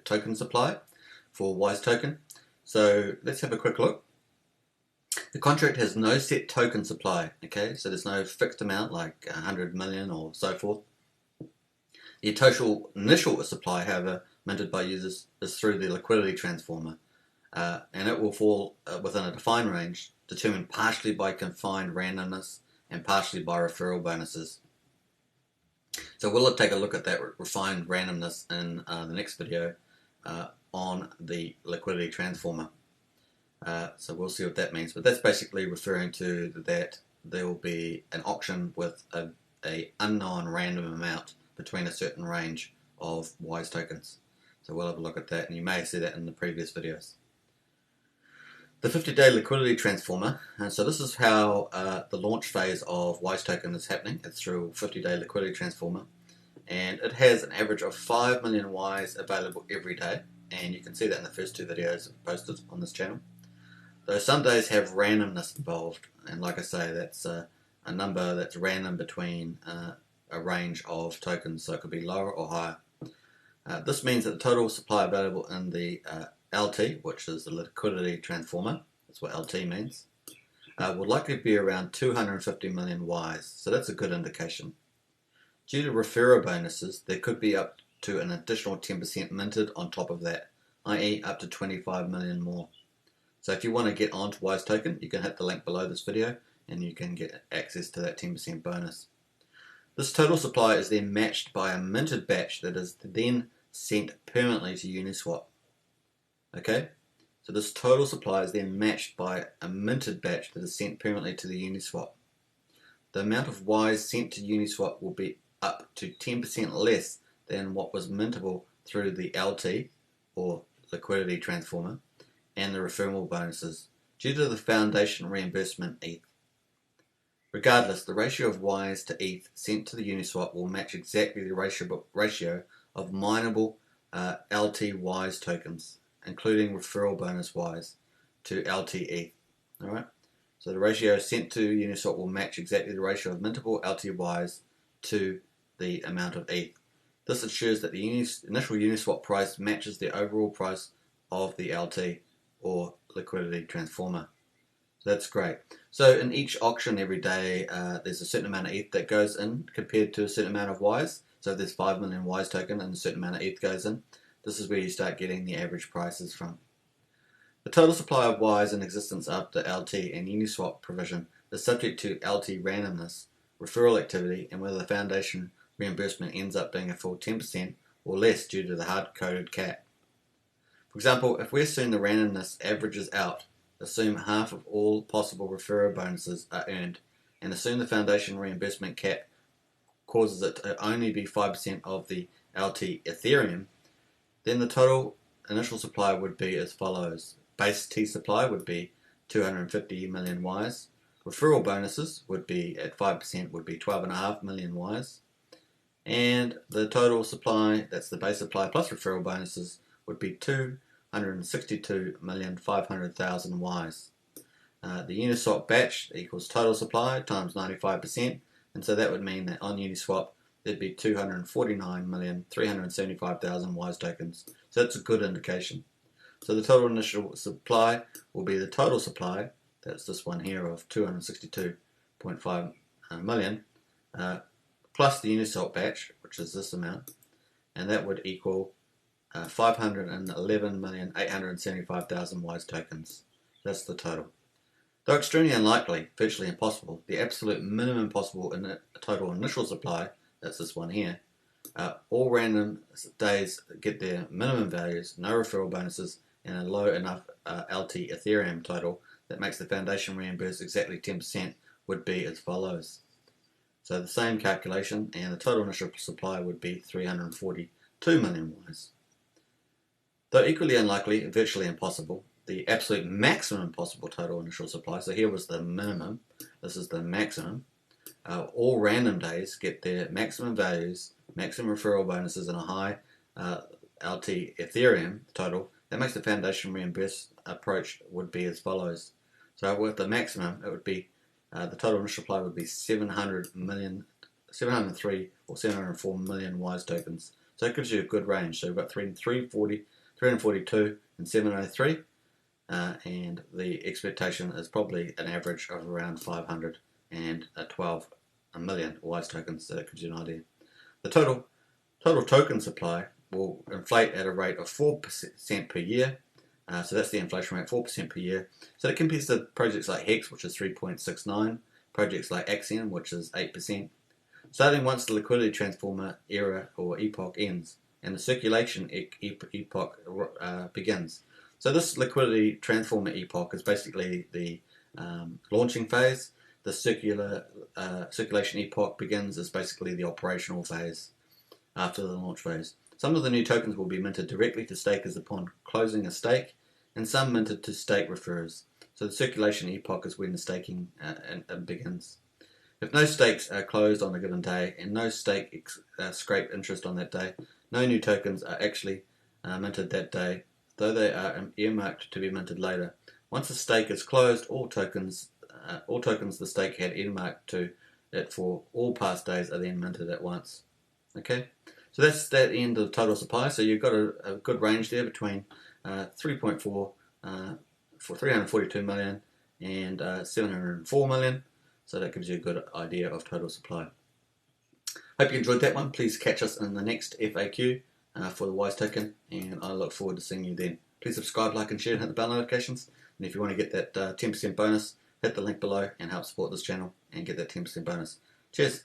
token supply for WISE token. So let's have a quick look. The contract has no set token supply, okay, so there's no fixed amount like 100 million or so forth. The total initial supply, however, minted by users is through the liquidity transformer, and it will fall within a defined range determined partially by confined randomness and partially by referral bonuses. So we'll take a look at that refined randomness in the next video on the liquidity transformer. So we'll see what that means, but that's basically referring to that there will be an auction with a unknown random amount between a certain range of WISE tokens. So we'll have a look at that, and you may see that in the previous videos. The 50-day liquidity transformer, and so this is how the launch phase of WISE token is happening. It's through 50-day liquidity transformer, and it has an average of 5 million WISE available every day, and you can see that in the first two videos posted on this channel. Though some days have randomness involved, and like I say, that's a number that's random between a range of tokens, so it could be lower or higher. This means that the total supply available in the LT, which is the liquidity transformer, that's what LT means, will likely be around 250 million WISE, so that's a good indication. Due to referral bonuses, there could be up to an additional 10% minted on top of that, i.e. up to 25 million more. So if you want to get onto WISE token, you can hit the link below this video and you can get access to that 10% bonus. This total supply is then matched by a minted batch that is then sent permanently to Uniswap. Okay, so this total supply is then matched by a minted batch that is sent permanently to the Uniswap. The amount of WISE sent to Uniswap will be up to 10% less than what was mintable through the LT, or liquidity transformer, and the referral bonuses, due to the foundation reimbursement ETH. Regardless, the ratio of WISE to ETH sent to the Uniswap will match exactly the ratio of mineable LT WISE tokens, including referral bonus WISE, to LT ETH. Alright? So the ratio sent to Uniswap will match exactly the ratio of mintable LT WISE to the amount of ETH. This ensures that the initial Uniswap price matches the overall price of the LT, or liquidity transformer. So that's great. So in each auction every day, there's a certain amount of ETH that goes in compared to a certain amount of WISE. So if there's 5 million WISE token and a certain amount of ETH goes in, this is where you start getting the average prices from. The total supply of WISE in existence after LT and Uniswap provision is subject to LT randomness, referral activity, and whether the foundation reimbursement ends up being a full 10% or less due to the hard-coded cap. For example, if we assume the randomness averages out, assume half of all possible referral bonuses are earned, and assume the foundation reimbursement cap causes it to only be 5% of the LT Ethereum, then the total initial supply would be as follows. Base T supply would be 250 million WISE. Referral bonuses would be at 5% would be 12.5 million WISE. And the total supply, that's the base supply plus referral bonuses, would be 262,500,000 WISE. The Uniswap batch equals total supply times 95%, and so that would mean that on Uniswap there'd be 249,375,000 WISE tokens. So that's a good indication. So the total initial supply will be the total supply, that's this one here of 262.5 million, plus the Uniswap batch, which is this amount, and that would equal 511,875,000 WISE tokens. That's the total. Though extremely unlikely, virtually impossible, the absolute minimum possible in a total initial supply, that's this one here, all random days get their minimum values, no referral bonuses, and a low enough LT Ethereum total that makes the foundation reimburse exactly 10% would be as follows. So the same calculation, and the total initial supply would be 342 million WISE. Though equally unlikely, virtually impossible, the absolute maximum possible total initial supply, so here was the minimum, this is the maximum, all random days get their maximum values, maximum referral bonuses, and a high LT Ethereum total. That makes the foundation reimburse approach would be as follows. So with the maximum, it would be the total initial supply would be 703 or 704 million WISE tokens. So it gives you a good range. So we've got 342 and 703, and the expectation is probably an average of around 512 million WISE tokens. So that gives you an idea. The total token supply will inflate at a rate of 4% per year. So that's the inflation rate, 4% per year. So that compares to projects like Hex, which is 3.69, projects like Axiom, which is 8%. Starting once the liquidity transformer era or epoch ends and the circulation epoch begins. So this liquidity transformer epoch is basically the launching phase. The circulation epoch begins as basically the operational phase after the launch phase. Some of the new tokens will be minted directly to stakers upon closing a stake, and some minted to stake referrers. So the circulation epoch is when the staking begins. If no stakes are closed on a given day and no stake scrape interest on that day, no new tokens are actually minted that day, though they are earmarked to be minted later. Once a stake is closed, all tokens the stake had earmarked to it for all past days are then minted at once. Okay, so that's the end of the total supply. So you've got a good range there between 3.4 for 342 million and 704 million. So that gives you a good idea of total supply. Hope you enjoyed that one. Please catch us in the next FAQ for the WISE token, and I look forward to seeing you then. Please subscribe, like and share, and hit the bell notifications. And if you want to get that 10% bonus, hit the link below and help support this channel and get that 10% bonus. Cheers.